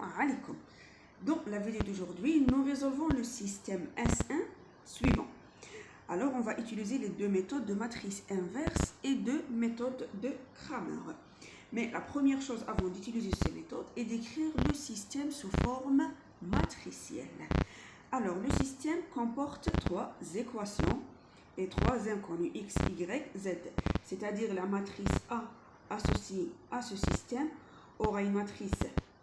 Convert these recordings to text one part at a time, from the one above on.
alaikum. Dans la vidéo d'aujourd'hui, nous résolvons le système S1 suivant. Alors, on va utiliser les deux méthodes de matrice inverse et deux méthodes de Cramer. Mais la première chose avant d'utiliser ces méthodes est d'écrire le système sous forme matricielle. Alors, le système comporte trois équations et trois inconnus x, y, z. C'est-à-dire la matrice A associée à ce système aura une matrice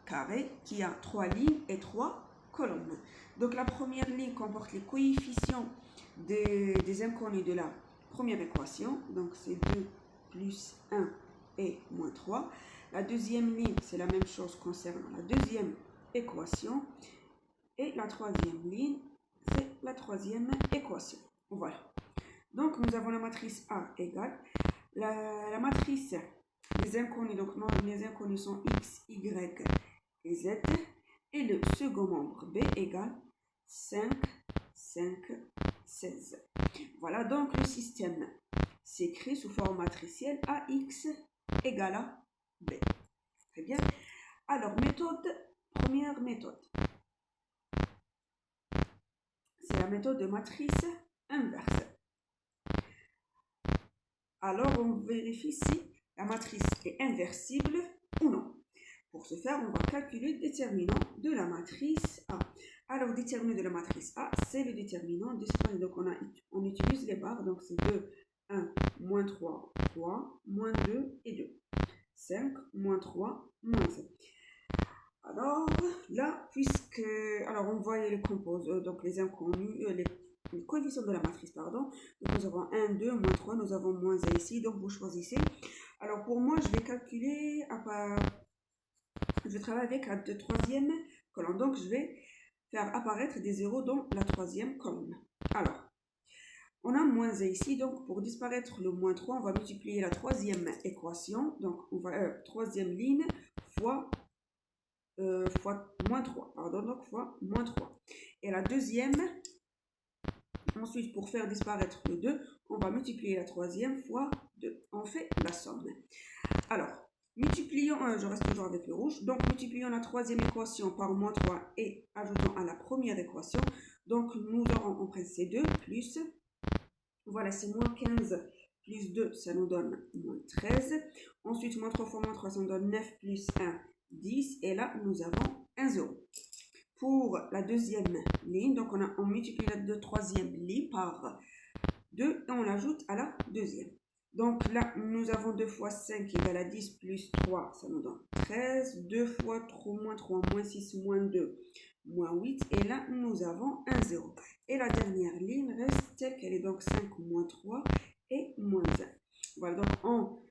carrée qui a trois lignes et trois colonnes. Donc la première ligne comporte les coefficients des inconnus de la première équation. Donc c'est 2 plus 1 et moins 3. La deuxième ligne, c'est la même chose concernant la deuxième équation. Et la troisième ligne, c'est la troisième équation. Voilà. Donc nous avons la matrice A égale la matrice des inconnus. Donc les inconnus sont x, y et z. Et le second membre B égale 5, 5, 16. Voilà, donc le système s'écrit sous forme matricielle AX égale à B. Très bien. Alors, première méthode. C'est la méthode de matrice inverse. Alors, on vérifie si la matrice est inversible ou non. Pour ce faire, on va calculer le déterminant de la matrice A. Alors, le déterminant de la matrice A, c'est le déterminant de ce. Donc, on utilise les barres. Donc, c'est 2, 1, moins 3, 3, moins 2 et 2. 5, moins 3, moins 5. Alors, là, alors on voit les composants, donc les inconnus, les coefficients de la matrice, pardon. Donc, nous avons 1, 2, moins 3, nous avons moins 1 ici. Donc, vous choisissez. Alors, pour moi, je vais calculer je vais travailler avec la troisième colonne. Donc, je vais faire apparaître des zéros dans la troisième colonne. Alors, on a moins 1 ici. Donc, pour disparaître le moins 3, on va multiplier la troisième équation. Donc, on va troisième ligne fois moins 3. Pardon, donc fois moins 3. Et la deuxième, ensuite, pour faire disparaître le 2, on va multiplier la troisième fois 2. On fait la somme. Alors, multiplions, je reste toujours avec le rouge, donc multiplions la troisième équation par moins 3 et ajoutons à la première équation. Donc nous aurons en principe 2 plus, voilà c'est moins 15 plus 2, ça nous donne moins 13. Ensuite moins 3 fois moins 3, ça nous donne 9 plus 1, 10. Et là nous avons 1 0. Pour la deuxième ligne, donc on multiplie la troisième ligne par 2 et on l'ajoute à la deuxième. Donc là, nous avons 2 fois 5 égale à 10 plus 3, ça nous donne 13. 2 fois 3, moins 3, moins 6, moins 2, moins 8. Et là, nous avons 1, 0. Et la dernière ligne reste telle qu'elle est, donc 5 moins 3 et moins 1. Voilà, donc on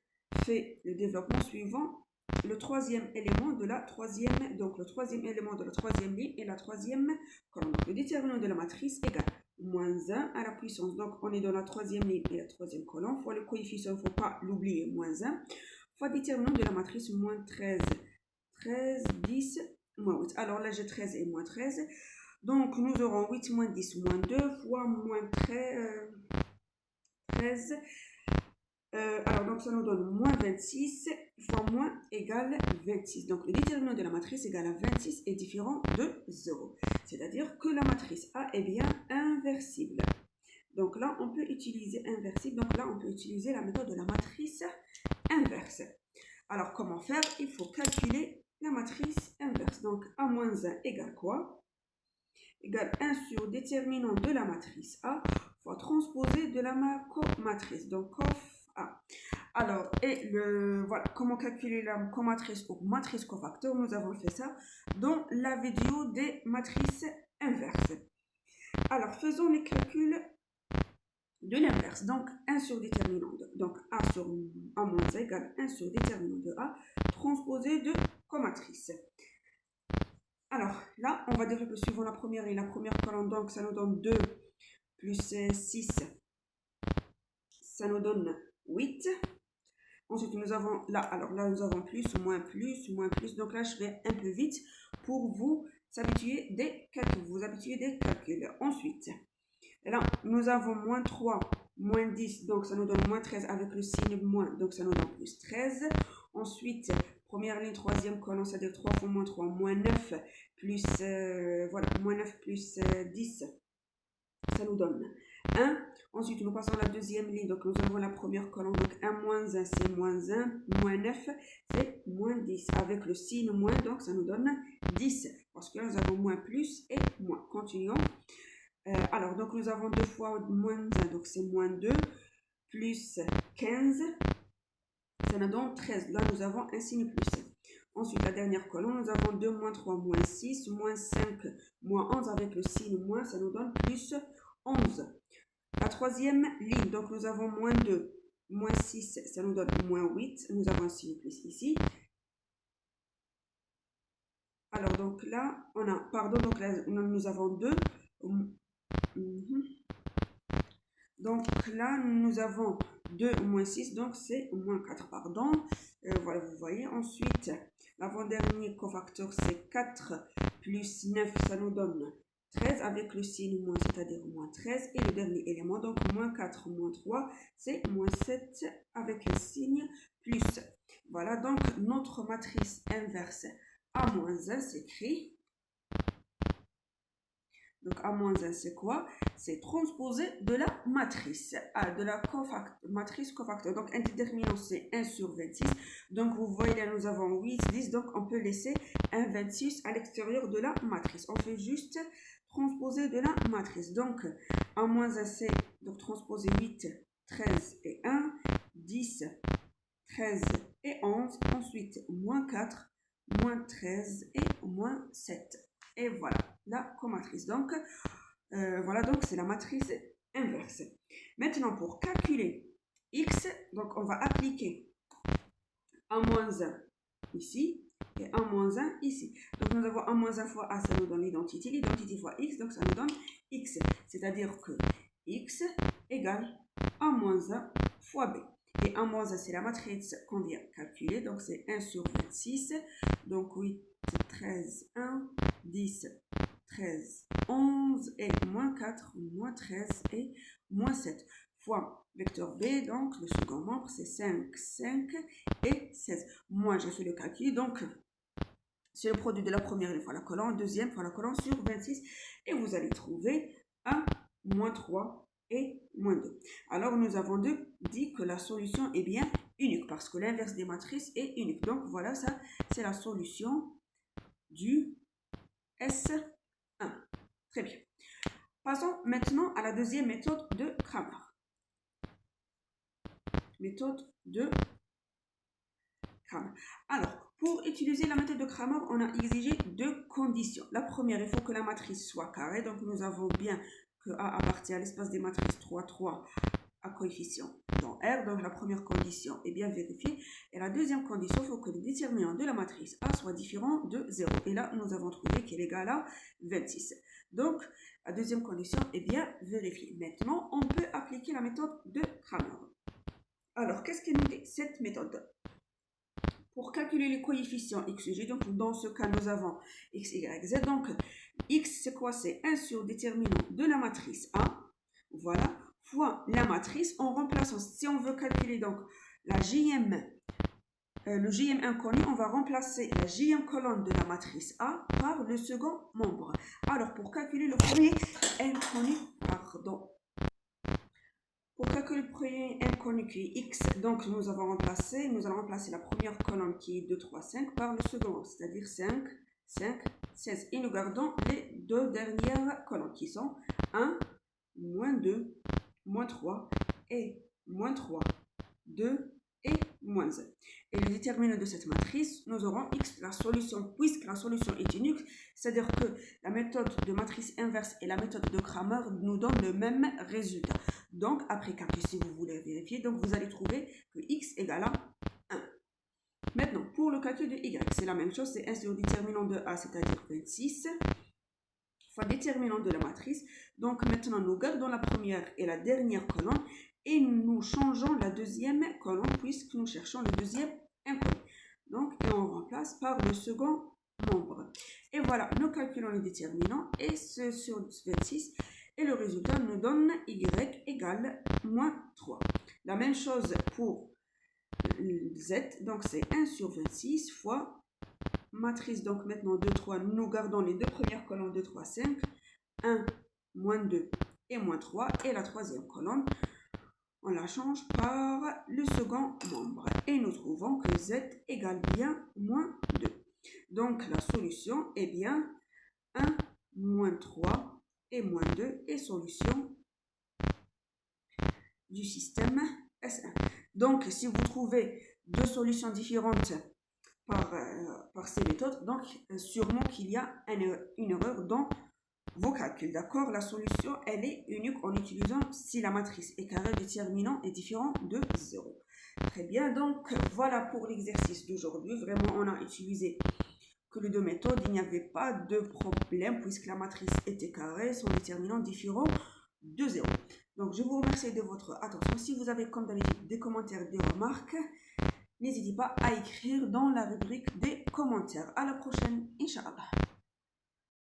fait le développement suivant. Le troisième élément de la troisième, donc le troisième élément de la troisième ligne et la troisième colonne. Donc le déterminant de la matrice égale moins 1 à la puissance. Donc on est dans la troisième ligne et la troisième colonne, fois le coefficient, il ne faut pas l'oublier, moins 1, fois déterminant de la matrice moins 13. 13, 10, moins 8. Alors là j'ai 13 et moins 13. Donc nous aurons 8 moins 10 moins 2 fois moins 13. Alors, donc ça nous donne moins 26 fois moins égale 26. Donc, le déterminant de la matrice égale à 26 est différent de 0. C'est-à-dire que la matrice A est bien inversible. Donc là, on peut utiliser inversible. Donc là, on peut utiliser la méthode de la matrice inverse. Alors, comment faire? Il faut calculer la matrice inverse. Donc, A moins 1 égale quoi? Égale 1 sur déterminant de la matrice A fois transposé de la comatrice. Donc, A. Alors, voilà, comment calculer la comatrice ou matrice cofacteur, nous avons fait ça dans la vidéo des matrices inverses. Alors, faisons les calculs de l'inverse. Donc, 1 sur déterminant de, donc A sur A moins A égale 1 sur déterminant de A transposé de comatrice. Alors, là, on va développer suivant la première et la première colonne. Donc, ça nous donne 2 plus 6, ça nous donne 8. Ensuite, nous avons là, alors là, nous avons plus, moins plus, moins plus. Donc là, je vais un peu vite pour vous habituer des calculs. Ensuite, là, nous avons moins 3, moins 10. Donc, ça nous donne moins 13 avec le signe moins. Donc, ça nous donne plus 13. Ensuite, première ligne, troisième colonne, c'est-à-dire 3 fois moins 3, moins 9 plus, voilà, moins 9 plus 10, ça nous donne 1. Ensuite, nous passons à la deuxième ligne, donc nous avons la première colonne, donc 1 moins 1, c'est moins 1, moins 9, c'est moins 10. Avec le signe moins, donc ça nous donne 10, parce que là, nous avons moins plus et moins. Continuons. Alors, donc nous avons 2 fois moins 1, donc c'est moins 2, plus 15, ça nous donne 13. Là, nous avons un signe plus. Ensuite, la dernière colonne, nous avons 2 moins 3, moins 6, moins 5, moins 11. Avec le signe moins, ça nous donne plus 11. La troisième ligne, donc nous avons moins 2, moins 6, ça nous donne moins 8. Nous avons un signe plus ici. Alors, donc là, on a, pardon, donc là, nous avons 2. Donc là, nous avons 2 moins 6, donc c'est moins 4, pardon. Voilà, vous voyez. Ensuite, l'avant-dernier cofacteur, c'est 4 plus 9, ça nous donne 13 avec le signe moins, c'est-à-dire moins 13. Et le dernier élément, donc moins 4, moins 3, c'est moins 7 avec le signe plus. Voilà, donc notre matrice inverse A-1 s'écrit. Donc A-1, c'est quoi? C'est transposé de la matrice, de la matrice cofacteur. Donc un déterminant, c'est 1 sur 26. Donc vous voyez là, nous avons 8, 10. Donc on peut laisser un 26 à l'extérieur de la matrice. On fait juste transposer de la matrice. Donc A-1, c'est donc transposer 8, 13 et 1, 10, 13 et 11. Ensuite, moins 4, moins 13 et moins 7. Et voilà, la comatrice. Donc, voilà, donc c'est la matrice inverse. Maintenant, pour calculer x, donc on va appliquer A-1 ici et A-1 ici. Donc, nous avons A-1 fois A, ça nous donne l'identité. L'identité fois x, donc ça nous donne x. C'est-à-dire que x égale A-1 fois b. Et A-1, c'est la matrice qu'on vient calculer. Donc, c'est 1 sur 26. Donc, 8, 13, 1, 10, 13, 11 et moins 4, moins 13 et moins 7 fois vecteur B. Donc, le second membre, c'est 5, 5 et 16. Moi, j'ai fait le calcul. Donc, c'est le produit de la première fois la colonne, deuxième fois la colonne sur 26. Et vous allez trouver 1, moins 3 et moins 2. Alors, nous avons dit que la solution est bien unique parce que l'inverse des matrices est unique. Donc, voilà, ça, c'est la solution du S1. Très bien. Passons maintenant à la deuxième méthode de Cramer. Méthode de Cramer. Alors, pour utiliser la méthode de Cramer, on a exigé 2 conditions. La première, il faut que la matrice soit carrée. Donc, nous avons bien que A appartient à l'espace des matrices 3, 3 à coefficient dans R. Donc, la première condition est bien vérifiée. Et la deuxième condition, il faut que le déterminant de la matrice A soit différent de 0. Et là, nous avons trouvé qu'il est égal à 26. Donc, la deuxième condition est bien vérifiée. Maintenant, on peut appliquer la méthode de Cramer. Alors, qu'est-ce qu'elle nous dit, cette méthode? Pour calculer les coefficients x et g, donc dans ce cas, nous avons x, y, z. Donc, x, c'est quoi? C'est 1 sur déterminant de la matrice A. Voilà. Fois la matrice en remplaçant, si on veut calculer donc la JM, le JM inconnu, on va remplacer la JM colonne de la matrice A par le second membre. Alors, pour calculer le premier inconnu, pour calculer le premier inconnu qui est x, donc nous allons remplacer la première colonne qui est 2, 3, 5 par le second membre, c'est-à-dire 5, 5, 16. Et nous gardons les 2 dernières colonnes qui sont 1, moins 2, moins 3 et moins 3, 2 et moins 1. Et le déterminant de cette matrice, nous aurons x, la solution, puisque la solution est unique, c'est-à-dire que la méthode de matrice inverse et la méthode de Cramer nous donnent le même résultat. Donc, après calcul, si vous voulez vérifier, donc vous allez trouver que x égale à 1. Maintenant, pour le calcul de y, c'est la même chose, c'est 1 sur le déterminant de A, c'est-à-dire 26, fois déterminant de la matrice. Donc maintenant, nous gardons la première et la dernière colonne et nous changeons la deuxième colonne puisque nous cherchons le deuxième inconnu. Donc, et on remplace par le second membre. Et voilà, nous calculons les déterminants et ce sur 26 et le résultat nous donne y égale moins 3. La même chose pour Z, donc c'est 1 sur 26 fois matrice, donc maintenant 2, 3, nous gardons les deux premières colonnes, 2, 3, 5, 1, moins 2 et moins 3, et la troisième colonne, on la change par le second membre, et nous trouvons que Z égale bien moins 2. Donc la solution est bien 1, moins 3 et moins 2, et solution du système S1. Donc si vous trouvez deux solutions différentes par ces méthodes, donc sûrement qu'il y a une erreur dans vos calculs, d'accord? La solution, elle est unique en utilisant si la matrice est carrée, le déterminant est différent de 0. Très bien, donc voilà pour l'exercice d'aujourd'hui. Vraiment, on a utilisé que les deux méthodes, il n'y avait pas de problème puisque la matrice était carrée, son déterminant différent de 0. Donc, je vous remercie de votre attention. Si vous avez, comme d'habitude, des commentaires, des remarques, n'hésitez pas à écrire dans la rubrique des commentaires. À la prochaine, Inch'Allah.